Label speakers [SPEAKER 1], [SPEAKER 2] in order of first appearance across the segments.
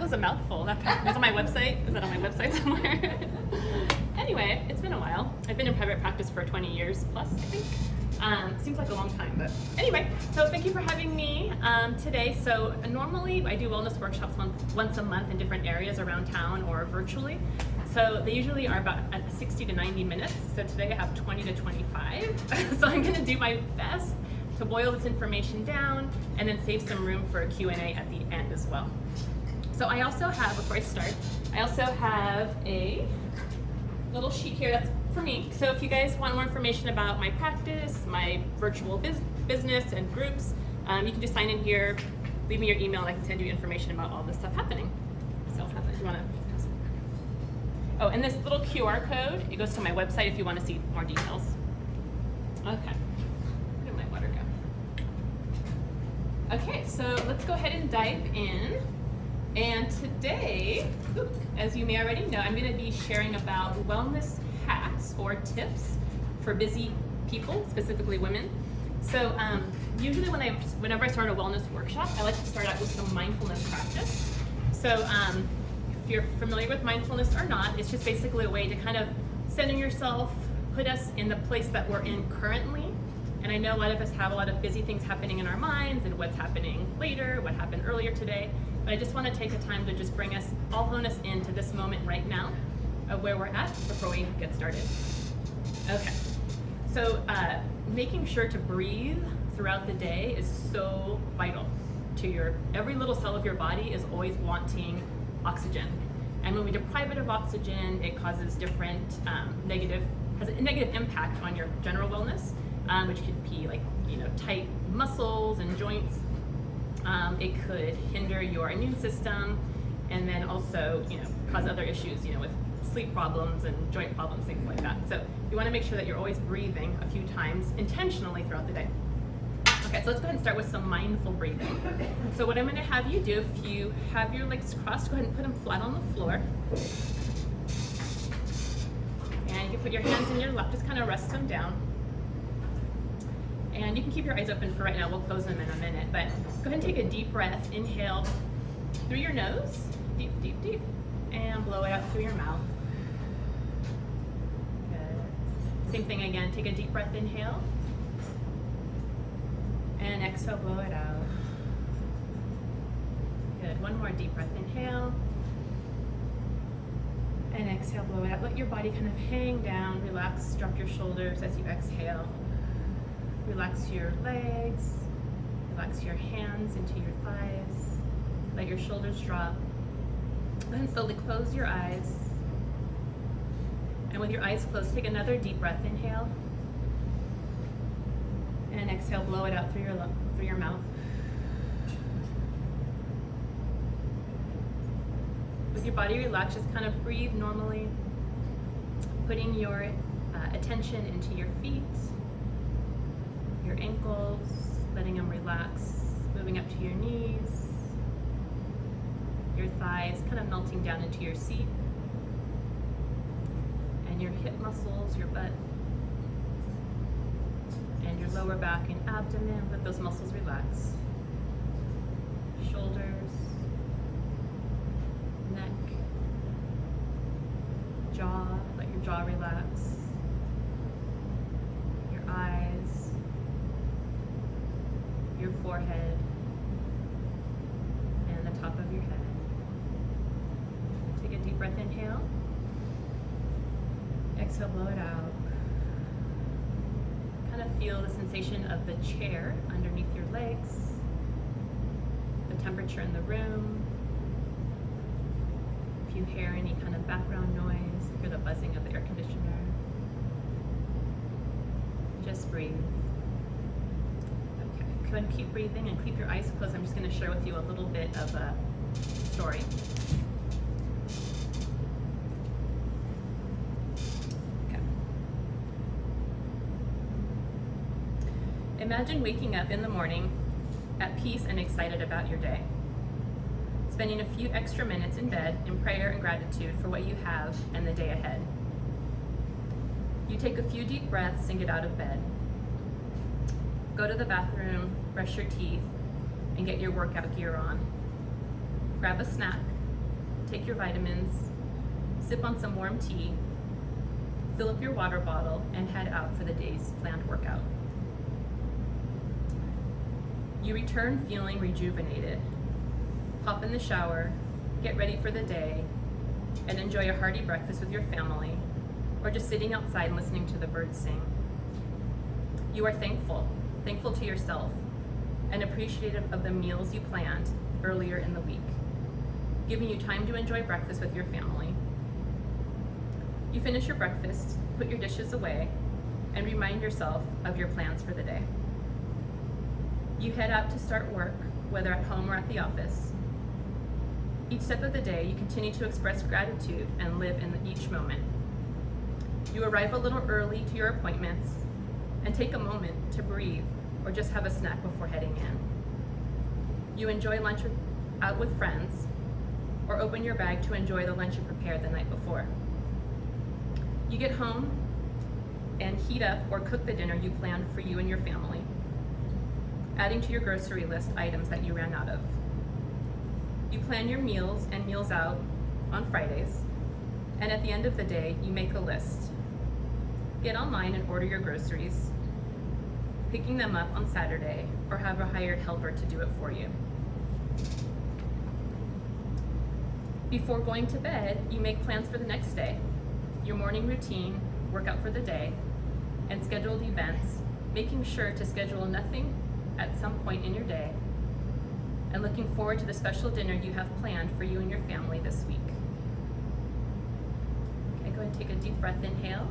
[SPEAKER 1] was a mouthful. That was on my website. Is that on my website somewhere? Anyway, it's been a while. I've been in private practice for 20 years plus, I think. Seems like a long time, but anyway, so thank you for having me today. So normally I do wellness workshops once a month in different areas around town or virtually. So they usually are about 60 to 90 minutes. So today I have 20 to 25. So I'm gonna do my best to boil this information down and then save some room for a Q&A at the end as well. So I also have, before I start, I also have a little sheet here that's for me. So if you guys want more information about my practice, my virtual business and groups, you can just sign in here, leave me your email, and I can send you information about all this stuff happening. So if you want to. Oh, and this little QR code, it goes to my website if you want to see more details. Okay, where did my water go? Okay, so let's go ahead and dive in. And today, as you may already know, I'm going to be sharing about wellness hacks or tips for busy people, specifically women. So usually whenever I start a wellness workshop, I like to start out with some mindfulness practice. So if you're familiar with mindfulness or not, it's just basically a way to kind of center yourself, put us in the place that we're in currently. And I know a lot of us have a lot of busy things happening in our minds and what's happening later, what happened earlier today. But I just want to take the time to just bring us, all hone us into this moment right now of where we're at before we get started. Okay, so making sure to breathe throughout the day is so vital to every little cell of your body is always wanting oxygen. And when we deprive it of oxygen, it causes different has a negative impact on your general wellness, which could be like, tight muscles and joints. It could hinder your immune system, and then also, cause other issues, with sleep problems and joint problems, things like that. So you want to make sure that you're always breathing a few times intentionally throughout the day. Okay, so let's go ahead and start with some mindful breathing. So what I'm going to have you do, if you have your legs crossed, go ahead and put them flat on the floor. And you can put your hands in your lap, just kind of rest them down. And you can keep your eyes open for right now. We'll close them in a minute. But go ahead and take a deep breath. Inhale through your nose. Deep, deep, deep. And blow it out through your mouth. Good. Same thing again. Take a deep breath. Inhale. And exhale, blow it out. Good. One more deep breath. Inhale. And exhale, blow it out. Let your body kind of hang down. Relax. Drop your shoulders as you exhale. Relax your legs, relax your hands into your thighs, let your shoulders drop. Then slowly close your eyes. And with your eyes closed, take another deep breath. Inhale. And exhale, blow it out through your mouth. With your body relaxed, just kind of breathe normally, putting your attention into your feet, your ankles, letting them relax, moving up to your knees, your thighs kind of melting down into your seat, and your hip muscles, your butt, and your lower back and abdomen. Let those muscles relax. Shoulders, neck, jaw, let your jaw relax. Your eyes, your forehead, and the top of your head. Take a deep breath. Inhale. Exhale, blow it out. Kind of feel the sensation of the chair underneath your legs, the temperature in the room. If you hear any kind of background noise, hear the buzzing of the air conditioner. Just breathe. Okay, go ahead and keep breathing and keep your eyes closed. I'm just going to share with you a little bit of a story. Okay. Imagine waking up in the morning at peace and excited about your day. Spending a few extra minutes in bed in prayer and gratitude for what you have and the day ahead. You take a few deep breaths and get out of bed. Go to the bathroom, brush your teeth, and get your workout gear on. Grab a snack, take your vitamins, sip on some warm tea, fill up your water bottle, and head out for the day's planned workout. You return feeling rejuvenated. Hop in the shower, get ready for the day, and enjoy a hearty breakfast with your family, or just sitting outside and listening to the birds sing. You are thankful to yourself, and appreciative of the meals you planned earlier in the week, giving you time to enjoy breakfast with your family. You finish your breakfast, put your dishes away, and remind yourself of your plans for the day. You head out to start work, whether at home or at the office. Each step of the day, you continue to express gratitude and live in each moment. You arrive a little early to your appointments and take a moment to breathe or just have a snack before heading in. You enjoy lunch out with friends or open your bag to enjoy the lunch you prepared the night before. You get home and heat up or cook the dinner you planned for you and your family, adding to your grocery list items that you ran out of. You plan your meals and meals out on Fridays, and at the end of the day, you make a list. Get online and order your groceries, picking them up on Saturday, or have a hired helper to do it for you. Before going to bed, you make plans for the next day, your morning routine, workout for the day, and scheduled events, making sure to schedule nothing at some point in your day, and looking forward to the special dinner you have planned for you and your family this week. Okay, go ahead and take a deep breath, inhale,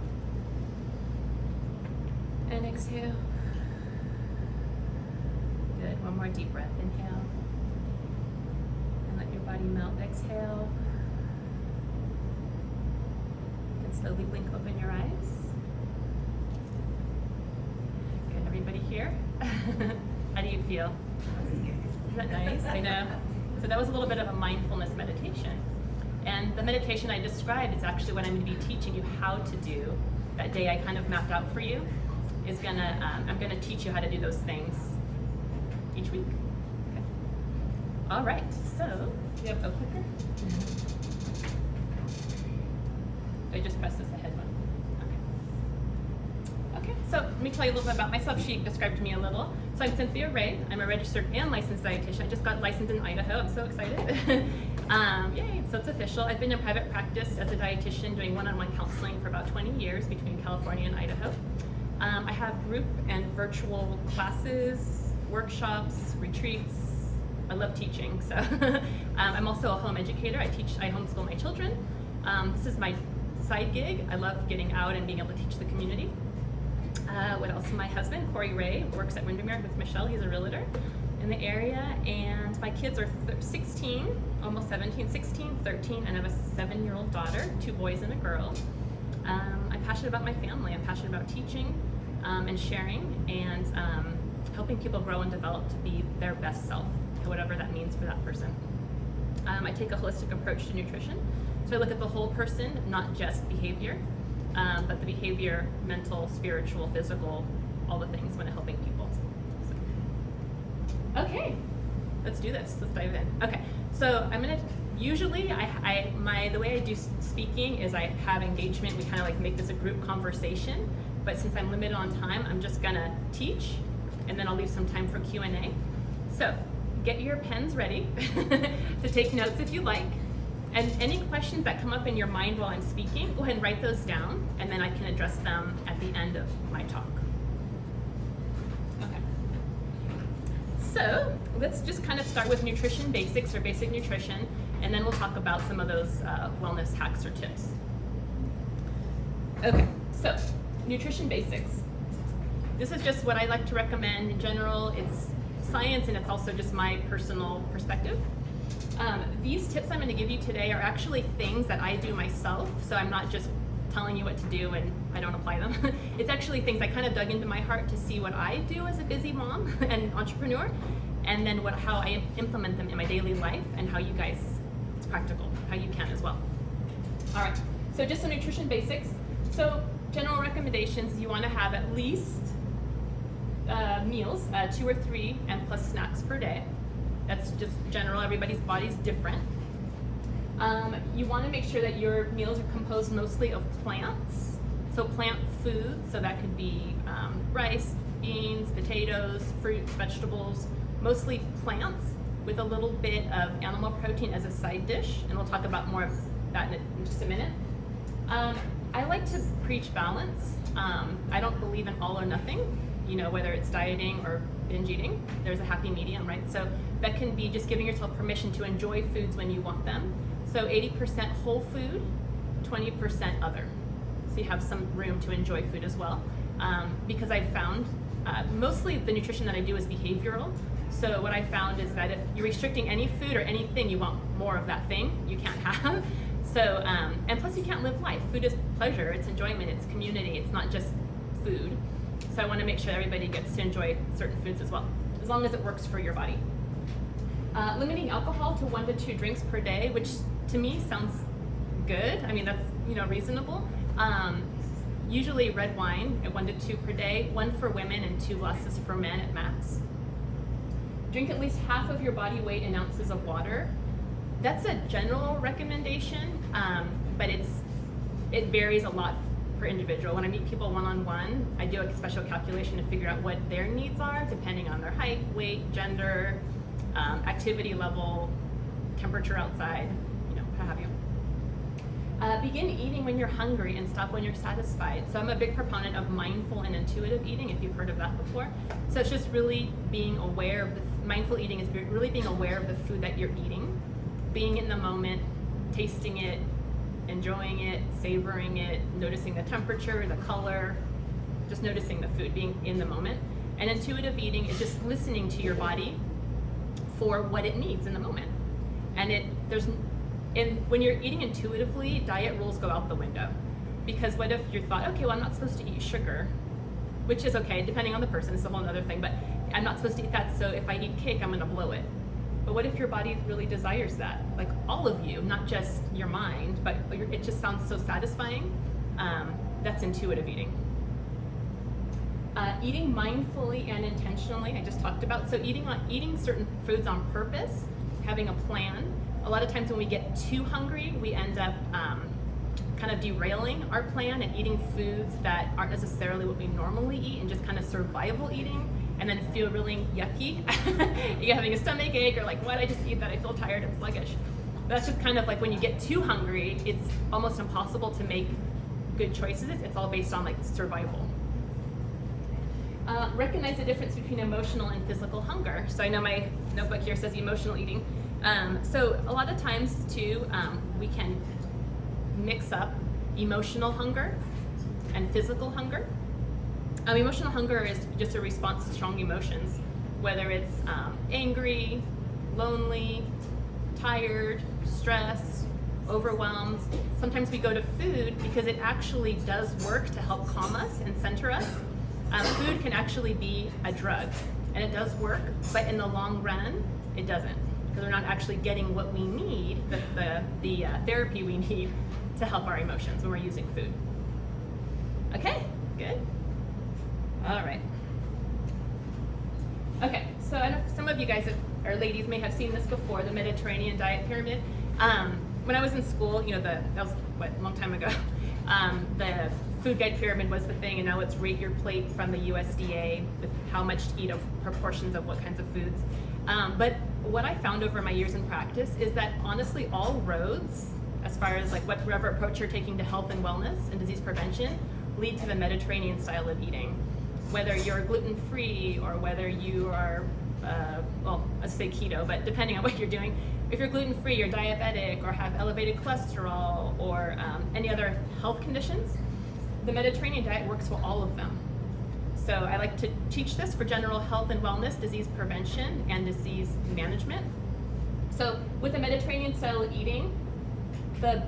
[SPEAKER 1] and exhale. Good, one more deep breath, inhale, and let your body melt, exhale. You can slowly blink open your eyes. Good, everybody here? How do you feel? Isn't that nice? I know. So that was a little bit of a mindfulness meditation. And the meditation I described is actually what I'm going to be teaching you how to do. That day I kind of mapped out for you is I'm gonna teach you how to do those things each week. Okay. All right, so do you have a clicker? I just press this ahead one. Okay, so let me tell you a little bit about myself. She described me a little. So I'm Cynthia Ray. I'm a registered and licensed dietitian. I just got licensed in Idaho. I'm so excited. Yay, so it's official. I've been in private practice as a dietitian doing one-on-one counseling for about 20 years between California and Idaho. I have group and virtual classes, workshops, retreats. I love teaching, so I'm also a home educator. I homeschool my children. This is my side gig. I love getting out and being able to teach the community. What else? My husband, Corey Ray, works at Windermere with Michelle. He's a realtor in the area, and my kids are 16, almost 17, 16, 13, and I have a 7-year-old daughter, 2 boys and a girl. I'm passionate about my family. I'm passionate about teaching and sharing and helping people grow and develop to be their best self, whatever that means for that person. I take a holistic approach to nutrition. So I look at the whole person, not just behavior, but the behavior, mental, spiritual, physical, all the things when I'm helping people. So. Okay, let's do this. Let's dive in. Okay, so I'm gonna, usually the way I do speaking is I have engagement. We kind of like make this a group conversation, but since I'm limited on time, I'm just gonna teach, and then I'll leave some time for Q&A. So get your pens ready to take notes if you like. And any questions that come up in your mind while I'm speaking, go ahead and write those down, and then I can address them at the end of my talk. Okay. So let's just kind of start with nutrition basics or basic nutrition, and then we'll talk about some of those wellness hacks or tips. Okay, so nutrition basics. This is just what I like to recommend in general. It's science, and it's also just my personal perspective. These tips I'm going to give you today are actually things that I do myself, so I'm not just telling you what to do and I don't apply them. It's actually things I kind of dug into my heart to see what I do as a busy mom and entrepreneur, and then how I implement them in my daily life, and how you guys, it's practical, how you can as well. All right, so just some nutrition basics. So general recommendations, you want to have at least meals, 2 or 3 and plus snacks per day. That's just general, everybody's body's different. You want to make sure that your meals are composed mostly of plants. So plant foods, so that could be rice, beans, potatoes, fruits, vegetables, mostly plants with a little bit of animal protein as a side dish, and we'll talk about more of that in just a minute. I like to preach balance. I don't believe in all or nothing, whether it's dieting or binge eating. There's a happy medium, right? So that can be just giving yourself permission to enjoy foods when you want them. So 80% whole food, 20% other. So you have some room to enjoy food as well. Because I've found, mostly the nutrition that I do is behavioral. So what I found is that if you're restricting any food or anything you want more of that thing, you can't have. So, and plus you can't live life. Food is pleasure, it's enjoyment, it's community, it's not just food. So I want to make sure everybody gets to enjoy certain foods as well, as long as it works for your body. Limiting alcohol to 1 to 2 drinks per day, which to me sounds good. I mean, that's reasonable. Usually red wine at 1 to 2 per day, 1 for women and 2 glasses for men at max. Drink at least half of your body weight in ounces of water. That's a general recommendation, but it varies a lot per individual. When I meet people one-on-one, I do a special calculation to figure out what their needs are, depending on their height, weight, gender, activity level, temperature outside, what have you. Begin eating when you're hungry and stop when you're satisfied. So I'm a big proponent of mindful and intuitive eating, if you've heard of that before. So it's just really being aware of mindful eating is really being aware of the food that you're eating, being in the moment, tasting it, enjoying it, savoring it, noticing the temperature, the color, just noticing the food, being in the moment. And intuitive eating is just listening to your body for what it needs in the moment. And when you're eating intuitively, diet rules go out the window. Because what if you thought, okay, well, I'm not supposed to eat sugar, which is okay, depending on the person, it's a whole other thing, but I'm not supposed to eat that, so if I eat cake, I'm gonna blow it. But what if your body really desires that? Like all of you, not just your mind, but it just sounds so satisfying. That's intuitive eating. Eating mindfully and intentionally, I just talked about. So eating certain foods on purpose, having a plan. A lot of times when we get too hungry, we end up kind of derailing our plan and eating foods that aren't necessarily what we normally eat and just kind of survival eating, and then feel really yucky. You're having a stomach ache or like, why did I just eat that? I feel tired and sluggish. That's just kind of like when you get too hungry, it's almost impossible to make good choices. It's all based on like survival. Recognize the difference between emotional and physical hunger. So I know my notebook here says emotional eating. So a lot of times too, we can mix up emotional hunger and physical hunger. Emotional hunger is just a response to strong emotions, whether it's angry, lonely, tired, stressed, overwhelmed. Sometimes we go to food because it actually does work to help calm us and center us. Food can actually be a drug, and it does work, but in the long run, it doesn't, because we're not actually getting what we need, the therapy we need to help our emotions when we're using food. Okay, good. All right. Okay, so I know some of you guys or ladies may have seen this before, the Mediterranean diet pyramid. When I was in school, that was a long time ago. The food guide pyramid was the thing, and now it's rate your plate from the USDA with how much to eat of proportions of what kinds of foods. But what I found over my years in practice is that honestly all roads, as far as like whatever approach you're taking to health and wellness and disease prevention, lead to the Mediterranean style of eating. Whether you're gluten-free or whether you are, well, let's say keto, but depending on what you're doing, if you're gluten-free, you're diabetic, or have elevated cholesterol, or any other health conditions, the Mediterranean diet works for all of them. So I like to teach this for general health and wellness, disease prevention, and disease management. So with the Mediterranean style of eating, the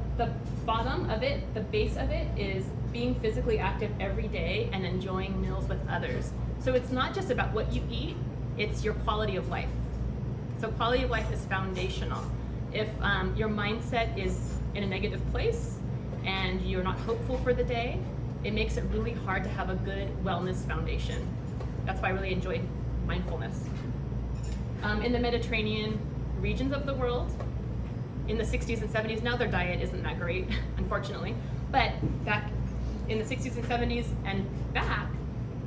[SPEAKER 1] bottom of it, the base of it, is being physically active every day and enjoying meals with others. So it's not just about what you eat, it's your quality of life. So quality of life is foundational. If your mindset is in a negative place and you're not hopeful for the day, it makes it really hard to have a good wellness foundation. That's why I really enjoy mindfulness. In the Mediterranean regions of the world, in the 60s and 70s. Now their diet isn't that great, unfortunately. But back in the 60s and 70s and back,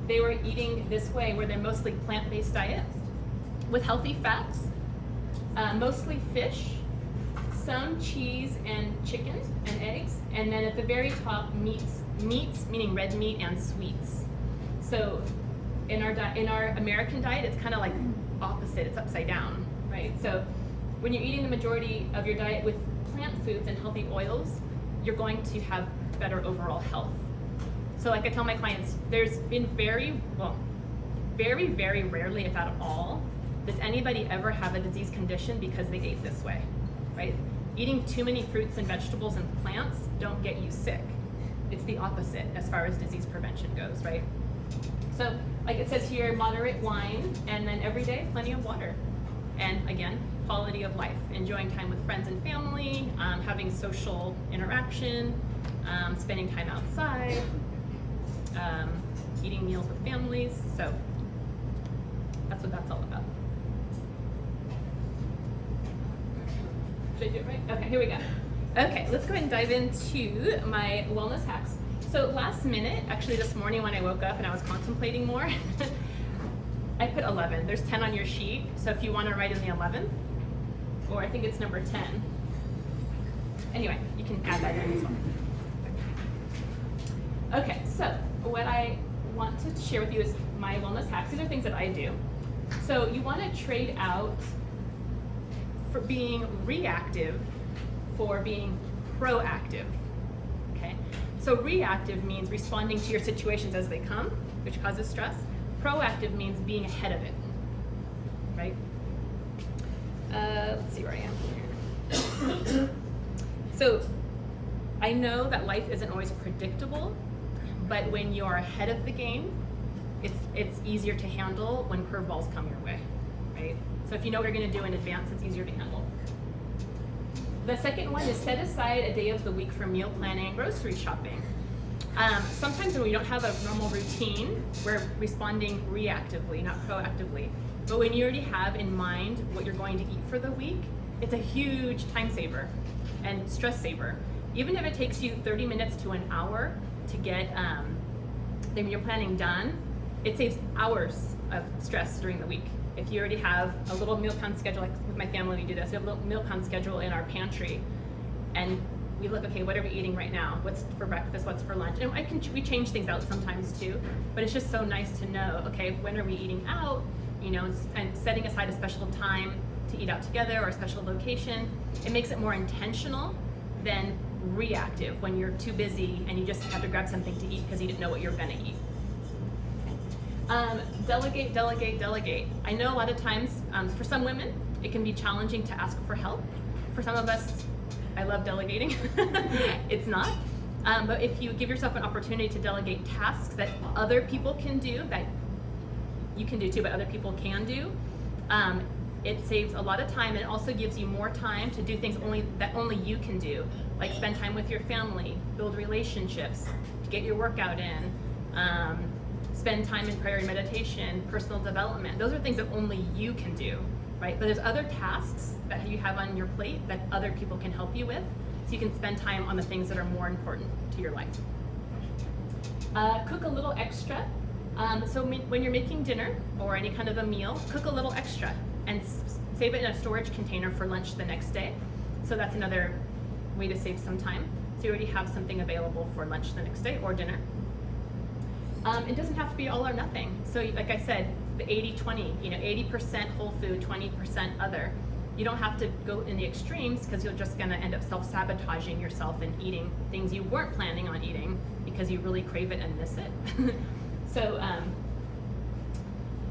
[SPEAKER 1] they were eating this way, where they're mostly plant-based diets with healthy fats, mostly fish, some cheese and chicken and eggs, and then at the very top, meats meaning red meat and sweets. So in our American diet, it's kind of like opposite, it's upside down, right? So when you're eating the majority of your diet with plant foods and healthy oils, you're going to have better overall health. So like I tell my clients, there's been very, very rarely, if at all, does anybody ever have a disease condition because they ate this way, right? Eating too many fruits and vegetables and plants don't get you sick. It's the opposite as far as disease prevention goes, right? So like it says here, moderate wine, and then every day, plenty of water. And again, quality of life, enjoying time with friends and family, having social interaction, spending time outside, eating meals with families. So that's what that's all about. Did I do it right? Okay, here we go. Okay, let's go ahead and dive into my wellness hacks. So last minute, actually this morning when I woke up and I was contemplating more, I put 11. There's 10 on your sheet, so if you want to write in the 11th, or I think it's number 10. Anyway, you can add that in as well. Okay, so what I want to share with you is my wellness hacks. These are things that I do. So you want to trade out for being reactive for being proactive, okay? So reactive means responding to your situations as they come, which causes stress. Proactive means being ahead of it, right? Let's see where I am here. So I know that life isn't always predictable, but when you're ahead of the game, it's easier to handle when curveballs come your way, right? So if you know what you're gonna do in advance, it's easier to handle. The second one is set aside a day of the week for meal planning and grocery shopping. Sometimes when we don't have a normal routine, we're responding reactively, not proactively. But when you already have in mind what you're going to eat for the week, it's a huge time saver and stress saver. Even if it takes you 30 minutes to an hour to get the meal planning done, it saves hours of stress during the week. If you already have a little meal plan schedule, like with my family we do this, we have a little meal plan schedule in our pantry, and we look, okay, what are we eating right now? What's for breakfast, what's for lunch? And we change things out sometimes too, but it's just so nice to know, okay, when are we eating out? You know, and setting aside a special time to eat out together or a special location. It makes it more intentional than reactive when you're too busy and you just have to grab something to eat because you didn't know what you're gonna eat. Delegate, delegate, delegate. I know a lot of times, for some women, it can be challenging to ask for help. For some of us, I love delegating. It's not. But if you give yourself an opportunity to delegate tasks that other people can do, that you can do too, but other people can do, it saves a lot of time, and it also gives you more time to do things that only you can do, like spend time with your family, build relationships, to get your workout in, spend time in prayer and meditation, personal development. Those are things that only you can do, right? But there's other tasks that you have on your plate that other people can help you with, so you can spend time on the things that are more important to your life. Cook a little extra. So when you're making dinner or any kind of a meal, cook a little extra and save it in a storage container for lunch the next day. So that's another way to save some time. So you already have something available for lunch the next day or dinner. It doesn't have to be all or nothing. So like I said, the 80-20, 80% whole food, 20% other. You don't have to go in the extremes because you're just gonna end up self-sabotaging yourself and eating things you weren't planning on eating because you really crave it and miss it. So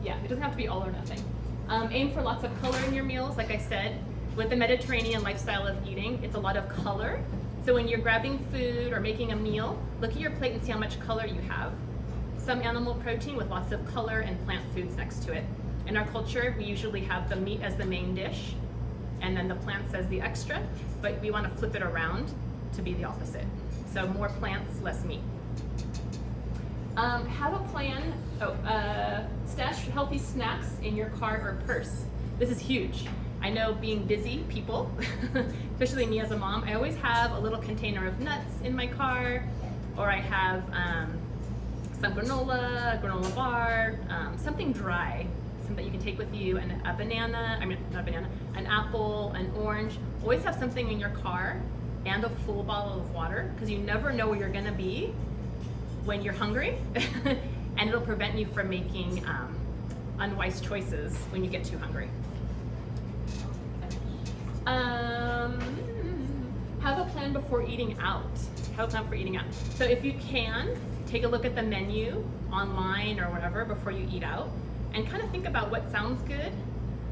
[SPEAKER 1] yeah, it doesn't have to be all or nothing. Aim for lots of color in your meals. Like I said, with the Mediterranean lifestyle of eating, it's a lot of color. So when you're grabbing food or making a meal, look at your plate and see how much color you have. Some animal protein with lots of color and plant foods next to it. In our culture, we usually have the meat as the main dish and then the plants as the extra, but we want to flip it around to be the opposite. So more plants, less meat. Have a plan, stash healthy snacks in your car or purse. This is huge. I know being busy people, especially me as a mom, I always have a little container of nuts in my car, or I have some granola, a granola bar, something dry, something that you can take with you, and a banana, not a banana, an apple, an orange. Always have something in your car and a full bottle of water, because you never know where you're gonna be when you're hungry, and it'll prevent you from making unwise choices when you get too hungry. Have a plan before eating out. Have a plan for eating out. So if you can, take a look at the menu online or whatever before you eat out, and kind of think about what sounds good,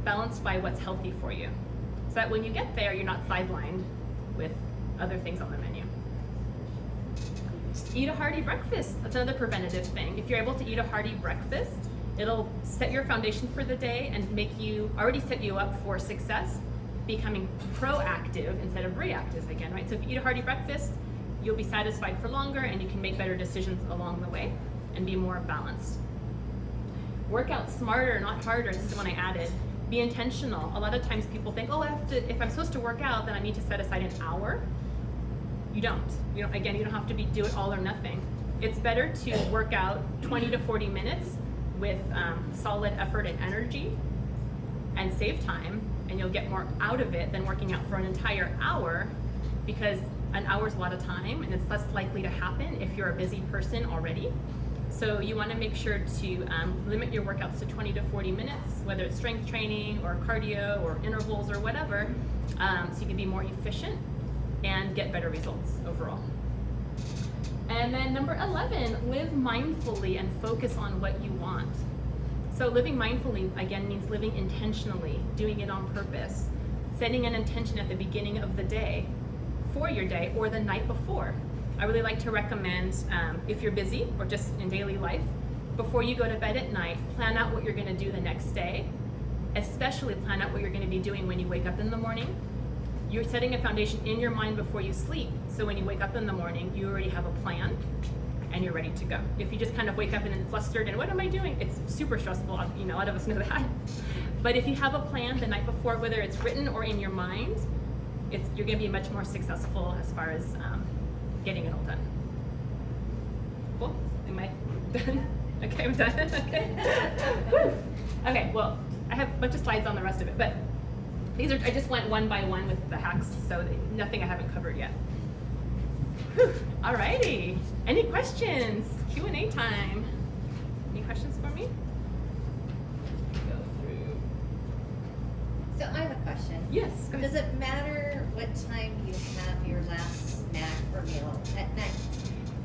[SPEAKER 1] balanced by what's healthy for you. So that when you get there, you're not sidelined with other things on the menu. Eat a hearty breakfast. That's another preventative thing. If you're able to eat a hearty breakfast, it'll set your foundation for the day and already set you up for success, becoming proactive instead of reactive again, right? So if you eat a hearty breakfast, you'll be satisfied for longer, and you can make better decisions along the way and be more balanced. Work out smarter, not harder. This is the one I added. Be intentional. A lot of times people think, oh, if I'm supposed to work out, then I need to set aside an hour. You don't. Again, you don't have to do it all or nothing. It's better to work out 20 to 40 minutes with solid effort and energy and save time, and you'll get more out of it than working out for an entire hour, because an hour is a lot of time, and it's less likely to happen if you're a busy person already. So you want to make sure to limit your workouts to 20 to 40 minutes, whether it's strength training or cardio or intervals or whatever, so you can be more efficient and get better results overall. And then number 11, live mindfully and focus on what you want. So living mindfully, again, means living intentionally, doing it on purpose, setting an intention at the beginning of the day, for your day, or the night before. I really like to recommend, if you're busy or just in daily life, before you go to bed at night, plan out what you're gonna do the next day, especially plan out what you're gonna be doing when you wake up in the morning. You're setting a foundation in your mind before you sleep, so when you wake up in the morning, you already have a plan and you're ready to go. If you just kind of wake up and then flustered and what am I doing? It's super stressful, a lot of us know that. But if you have a plan the night before, whether it's written or in your mind, you're gonna be much more successful as far as getting it all done. Cool, am I done? Okay, I'm done, okay. Okay, well, I have a bunch of slides on the rest of it, but I just went one by one with the hacks, so nothing I haven't covered yet. Whew. Alrighty, any questions? Q&A time. Any questions for me? Go through.
[SPEAKER 2] So I have a question.
[SPEAKER 1] Yes, go ahead.
[SPEAKER 2] Does it matter what time you have your last snack or meal at night?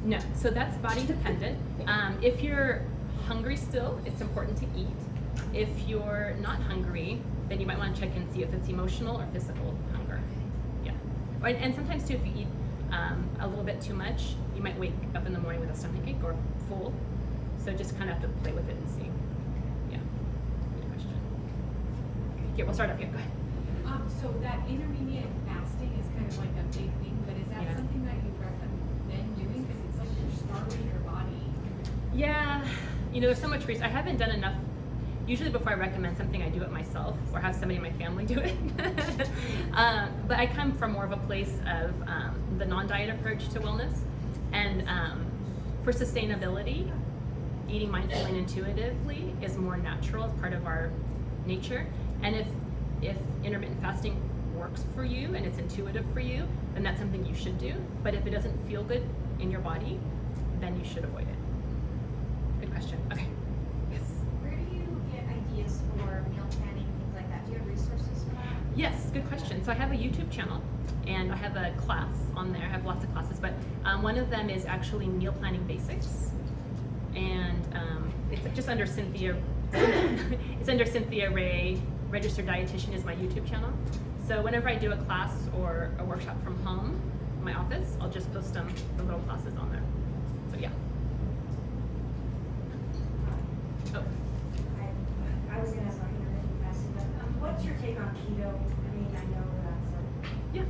[SPEAKER 1] No, so that's body dependent. If you're hungry still, it's important to eat. If you're not hungry, then you might want to check and see if it's emotional or physical hunger. Yeah, and sometimes too, if you eat a little bit too much, you might wake up in the morning with a stomachache or full. So just kind of have to play with it and see. Yeah, good question. Okay, we'll start up here. Go ahead.
[SPEAKER 3] So that intermediate fasting is kind of like a big thing, but is that something that you recommend doing? Because it's like you're starving your body.
[SPEAKER 1] Yeah, there's so much research. I haven't done enough. Usually before I recommend something, I do it myself or have somebody in my family do it. But I come from more of a place of the non-diet approach to wellness. And for sustainability, eating mindfully and intuitively is more natural, it's part of our nature. And if intermittent fasting works for you and it's intuitive for you, then that's something you should do. But if it doesn't feel good in your body, then you should avoid it. Good question. Okay. Yes.
[SPEAKER 4] Where do you get ideas for meal planning, things like that? Do you have resources for that?
[SPEAKER 1] Yes, good question. So I have a YouTube channel and I have a class on there. I have lots of classes, but one of them is actually meal planning basics. And it's just under Cynthia, it's under Cynthia Ray, registered dietitian is my YouTube channel. So whenever I do a class or a workshop from home, in my office, I'll just post the little classes on there. So yeah. Oh.
[SPEAKER 5] I was going to ask about intermittent fasting, but what's your take on keto? I mean, I know that's
[SPEAKER 1] Yeah.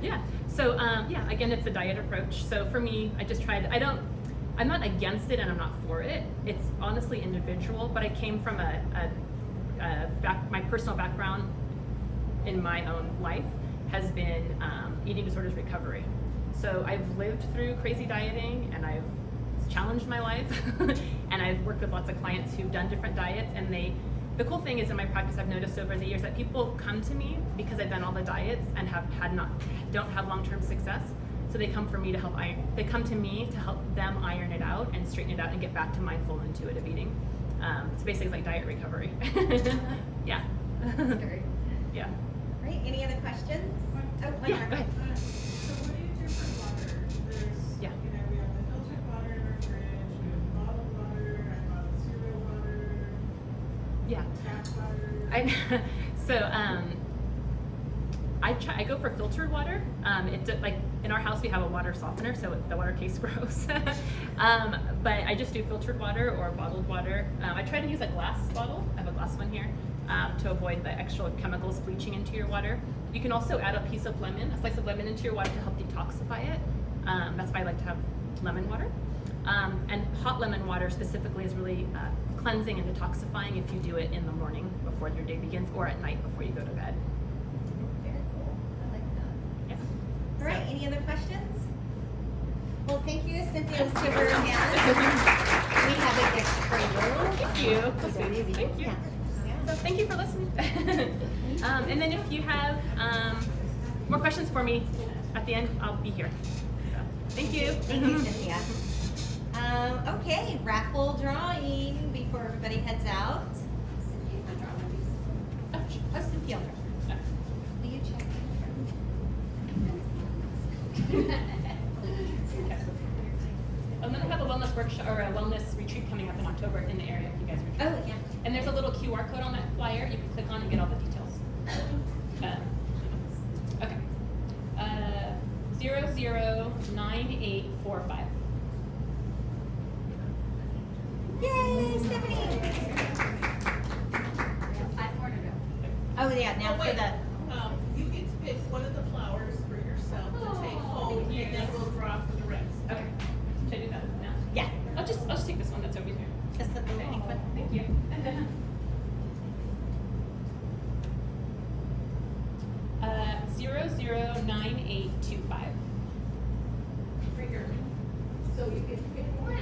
[SPEAKER 1] Yeah. So yeah, again, it's a diet approach. So for me, I just tried. I'm not against it and I'm not for it. It's honestly individual. But I came from my personal background in my own life has been eating disorders recovery. So I've lived through crazy dieting, and I've challenged my life, and I've worked with lots of clients who've done different diets, and the cool thing is in my practice I've noticed over the years that people come to me because I've done all the diets and don't have long-term success. So they come to me to help them iron it out and straighten it out and get back to mindful and intuitive eating. So basically it's like diet recovery. Yeah.
[SPEAKER 2] That's great.
[SPEAKER 1] Yeah.
[SPEAKER 2] Right, any other questions? Oh, one
[SPEAKER 1] Yeah,
[SPEAKER 2] more.
[SPEAKER 1] go ahead.
[SPEAKER 6] So what do you do for water? There's,
[SPEAKER 1] Yeah.
[SPEAKER 6] you know, we have the filtered water in our fridge, we have bottled water, I bought cereal water,
[SPEAKER 1] Yeah.
[SPEAKER 6] tap water.
[SPEAKER 1] I go for filtered water. Like in our house we have a water softener, so the water tastes gross. But I just do filtered water or bottled water. I try to use a glass bottle. I have a glass one here to avoid the extra chemicals bleaching into your water. You can also add a slice of lemon into your water to help detoxify it. That's why I like to have lemon water. And hot lemon water specifically is really cleansing and detoxifying if you do it in the morning before your day begins or at night before you go to bed.
[SPEAKER 2] Very cool, I like that.
[SPEAKER 1] Yeah.
[SPEAKER 2] All right, any other questions? Well, thank you, Cynthia Ray. We have a gift for you.
[SPEAKER 1] Thank you. That's sweet. Thank you.
[SPEAKER 2] Yeah.
[SPEAKER 1] So thank you for listening. And then if you have more questions for me at the end, I'll be here. So, thank you.
[SPEAKER 2] Thank you, Cynthia. Okay, raffle drawing before everybody heads out. Oh, Cynthia. Will you check?
[SPEAKER 1] And then I have a wellness workshop or a wellness retreat coming up in October in the area if you guys are
[SPEAKER 2] Oh,
[SPEAKER 1] interested.
[SPEAKER 2] yeah.
[SPEAKER 1] And there's a little QR code on that flyer you can click on and get all the details. Okay. 009845.
[SPEAKER 2] Yay, Stephanie!
[SPEAKER 3] 5 more to go.
[SPEAKER 2] Oh, yeah, now for the,
[SPEAKER 6] You get to pick one of the flowers for yourself to take home, and then we'll draw for the rest.
[SPEAKER 1] Okay. Should I do that now?
[SPEAKER 2] yeah,
[SPEAKER 1] I'll just take this one that's over here.
[SPEAKER 2] just the pink one.
[SPEAKER 1] Thank you. 009825.
[SPEAKER 6] So you get to pick one.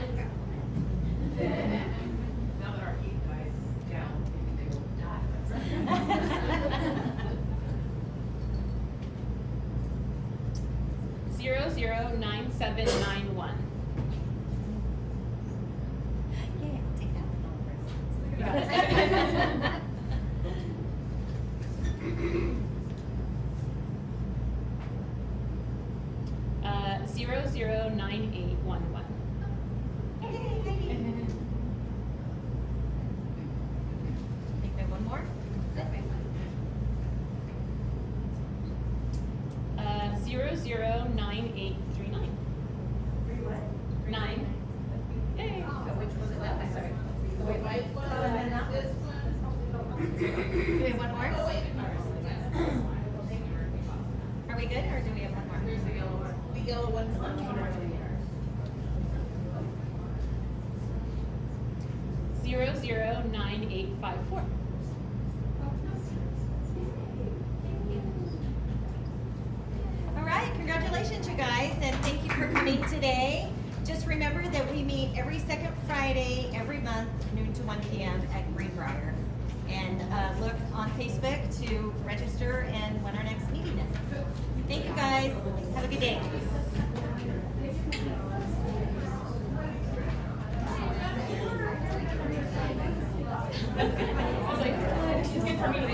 [SPEAKER 3] Now that our heat dies down, maybe they will die.
[SPEAKER 1] 009791.
[SPEAKER 2] Yeah, I'll take that one over.
[SPEAKER 1] You got it. 009811.
[SPEAKER 2] Think we have one more?
[SPEAKER 1] 009839.
[SPEAKER 5] Three what?
[SPEAKER 1] 9. Yay.
[SPEAKER 3] So which one is that? I'm sorry.
[SPEAKER 6] The white one,
[SPEAKER 5] Oh, and then that
[SPEAKER 6] this one.
[SPEAKER 2] Do we have one more?
[SPEAKER 6] Oh, wait.
[SPEAKER 2] Are we good, or do we have one more?
[SPEAKER 6] Here's the yellow one. The yellow one's on the
[SPEAKER 1] 009854.
[SPEAKER 2] All right, congratulations, you guys, and thank you for coming today. Just remember that we meet every second Friday, every month, noon to 1 p.m. at Greenbrier. And look on Facebook to register and when our next meeting is. Thank you, guys. Have a good day.
[SPEAKER 1] I was like, it's good for me to